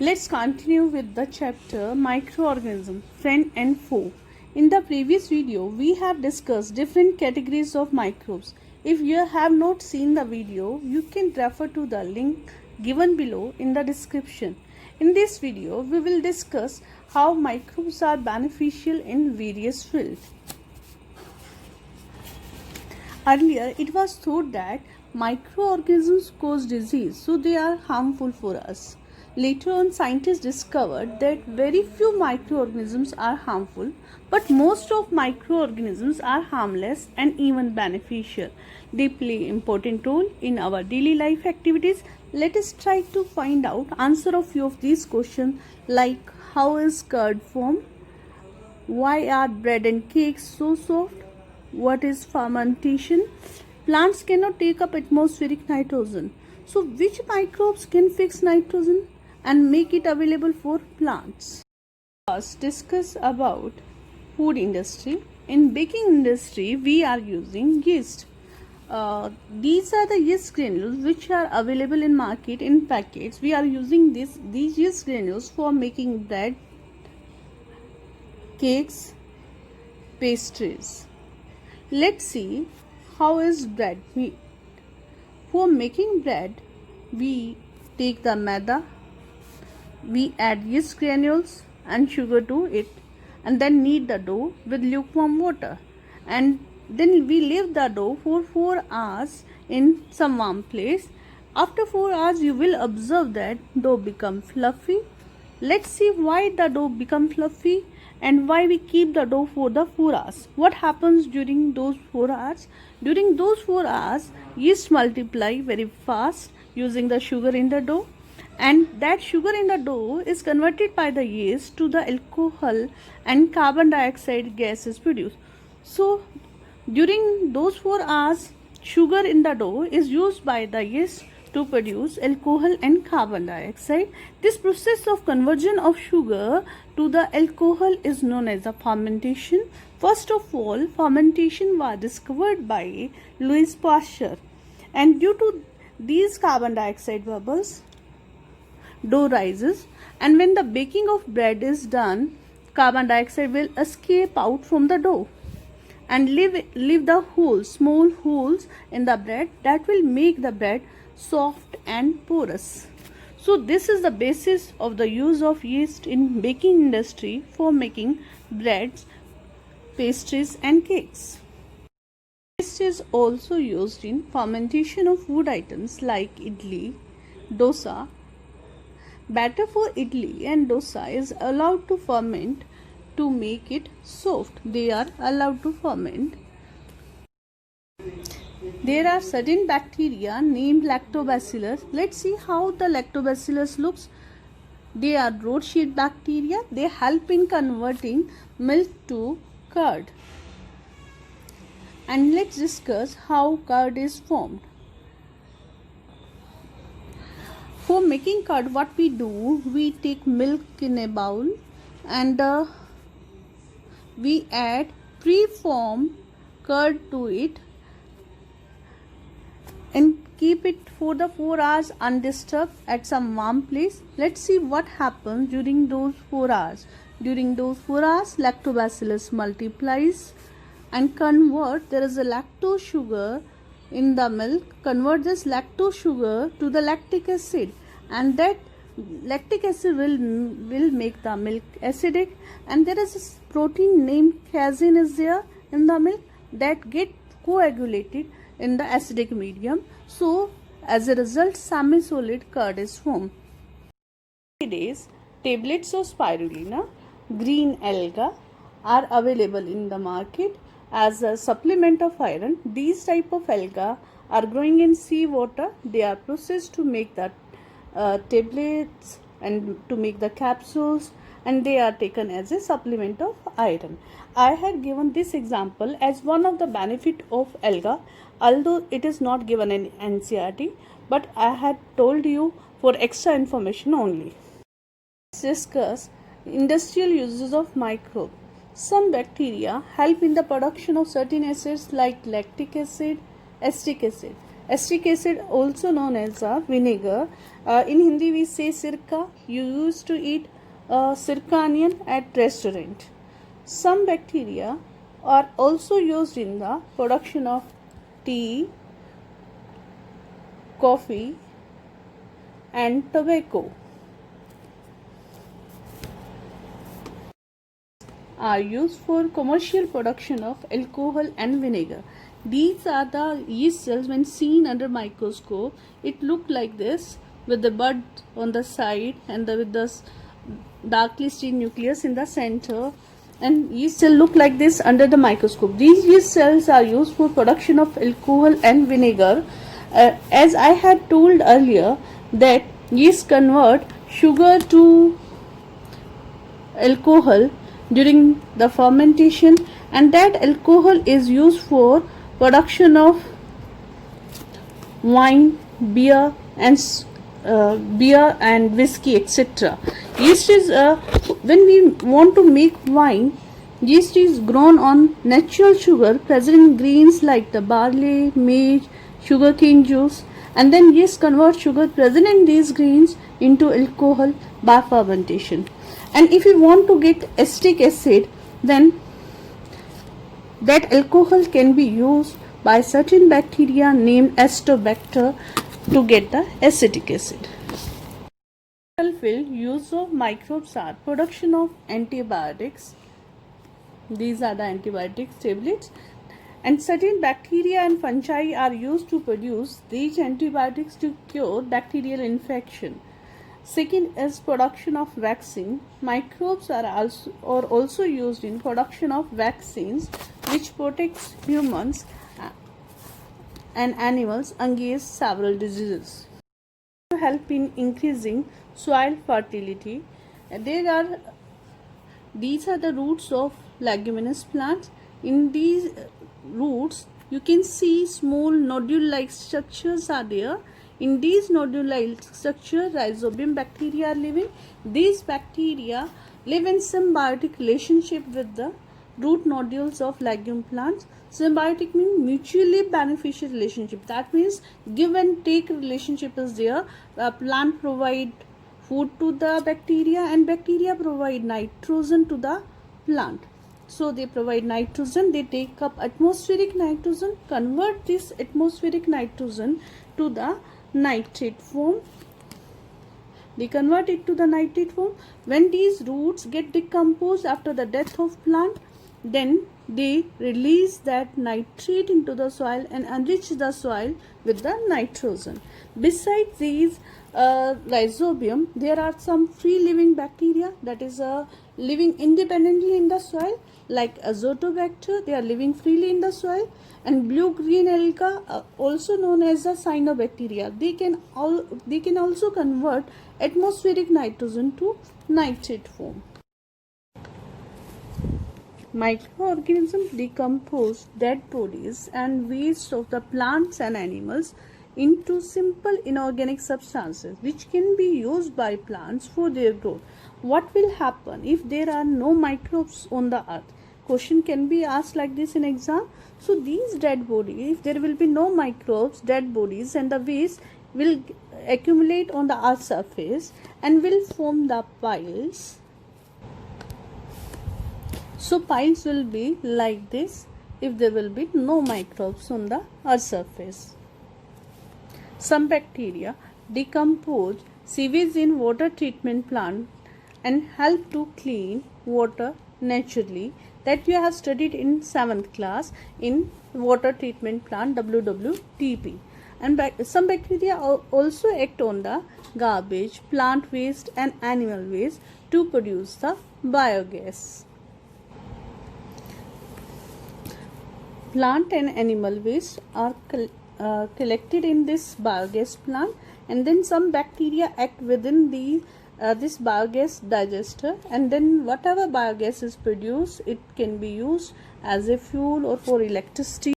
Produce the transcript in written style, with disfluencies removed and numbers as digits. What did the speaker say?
Let's continue with the chapter Microorganism, Friend and Foe. In the previous video, we have discussed different categories of microbes. If you have not seen the video, you can refer to the link given below in the description. In this video, we will discuss how microbes are beneficial in various fields. Earlier, it was thought that microorganisms cause disease, so they are harmful for us. Later on, scientists discovered that very few microorganisms are harmful, but most of microorganisms are harmless and even beneficial. They play an important role in our daily life activities. Let us try to find out answer of few of these questions, like how is curd formed? Why are bread and cakes so soft? What is fermentation? Plants cannot take up atmospheric nitrogen. So which microbes can fix nitrogen and make it available for plants? First, discuss about food industry. In baking industry, we are using yeast. These are the yeast granules which are available in market in packets. We are using these yeast granules for making bread, cakes, pastries. Let's see how is bread made. For making bread, we take the maida, we add yeast granules and sugar to it, and then knead the dough with lukewarm water, and then we leave the dough for 4 hours in some warm place. After 4 hours, you will observe that dough become fluffy. Let's see why the dough become fluffy and why we keep the dough for the 4 hours. What happens during those 4 hours? During those 4 hours, yeast multiply very fast using the sugar in the dough, and that sugar in the dough is converted by the yeast to the alcohol, and carbon dioxide gas is produced. So during those 4 hours, sugar in the dough is used by the yeast to produce alcohol and carbon dioxide. This process of conversion of sugar to the alcohol is known as the fermentation. First of all, fermentation was discovered by Louis Pasteur, and due to these carbon dioxide bubbles, dough rises, and when the baking of bread is done, carbon dioxide will escape out from the dough and leave the holes, small holes in the bread, that will make the bread soft and porous. So this is the basis of the use of yeast in baking industry for making breads, pastries and cakes. Yeast is also used in fermentation of food items like idli, dosa. Batter for idli and dosa is allowed to ferment to make it soft. They are allowed to ferment. There are certain bacteria named lactobacillus. Let's see how the lactobacillus looks. They are broadsheet bacteria. They help in converting milk to curd. And let's discuss how curd is formed. For making curd, what we do, we take milk in a bowl and we add pre-formed curd to it and keep it for the 4 hours undisturbed at some warm place. Let's see what happens during those 4 hours. During those 4 hours, lactobacillus multiplies and there is a lactose sugar in the milk, convert this lactose sugar to the lactic acid, and that lactic acid will make the milk acidic, and there is a protein named casein is there in the milk that get coagulated in the acidic medium. So as a result, semi-solid curd is formed. Nowadays, tablets of spirulina, green alga, are available in the market as a supplement of iron. These type of alga are growing in sea water. They are processed to make the tablets and to make the capsules, and they are taken as a supplement of iron. I had given this example as one of the benefit of alga, although it is not given in NCERT, but I had told you for extra information only. Let's discuss industrial uses of microbe. Some bacteria help in the production of certain acids like lactic acid, acetic acid. Acetic acid, also known as vinegar. In Hindi we say sirka. You used to eat sirka onion at restaurant. Some bacteria are also used in the production of tea, coffee and tobacco. Are used for commercial production of alcohol and vinegar. These are the yeast cells. When seen under microscope, it look like this with the bud on the side and with the darkly stained nucleus in the center, and yeast cell look like this under the microscope. These yeast cells are used for production of alcohol and vinegar. As I had told earlier that yeast convert sugar to alcohol during the fermentation, and that alcohol is used for production of wine, beer and whiskey, etc. Yeast is when we want to make wine, yeast is grown on natural sugar present in grains like the barley, maize, sugarcane juice, and then yeast converts sugar present in these grains into alcohol by fermentation. And if you want to get acetic acid, then that alcohol can be used by certain bacteria named Acetobacter to get the acetic acid. Field use of microbes are production of antibiotics. These are the antibiotics tablets, and certain bacteria and fungi are used to produce these antibiotics to cure bacterial infection. Second is production of vaccine. Microbes are also used in production of vaccines which protects humans and animals against several diseases. To help in increasing soil fertility, these are the roots of leguminous plants. In these roots you can see small nodule-like structures are there. In these nodule-like structure, rhizobium bacteria are living. These bacteria live in symbiotic relationship with the root nodules of legume plants. Symbiotic means mutually beneficial relationship. That means give and take relationship is there. Plant provide food to the bacteria and bacteria provide nitrogen to the plant. So they provide nitrogen, they take up atmospheric nitrogen, convert this atmospheric nitrogen to the nitrate form. They convert it to the nitrate form. When these roots get decomposed after the death of plant, then they release that nitrate into the soil and enrich the soil with the nitrogen. Besides these rhizobium, there are some free living bacteria that is living independently in the soil, like Azotobacter. They are living freely in the soil, and blue-green alga, also known as the cyanobacteria. They can also convert atmospheric nitrogen to nitrate form. Microorganisms decompose dead bodies and waste of the plants and animals into simple inorganic substances which can be used by plants for their growth. What will happen if there are no microbes on the earth? Question can be asked like this in exam. So these dead bodies, if there will be no microbes, dead bodies and the waste will accumulate on the earth surface and will form the piles. So piles will be like this if there will be no microbes on the earth surface. Some bacteria decompose sewage in water treatment plant and help to clean water naturally, that you have studied in 7th class in water treatment plant WWTP. And some bacteria also act on the garbage, plant waste and animal waste to produce the biogas. Plant and animal waste are collected in this biogas plant, and then some bacteria act within this biogas digester, and then whatever biogas is produced, it can be used as a fuel or for electricity.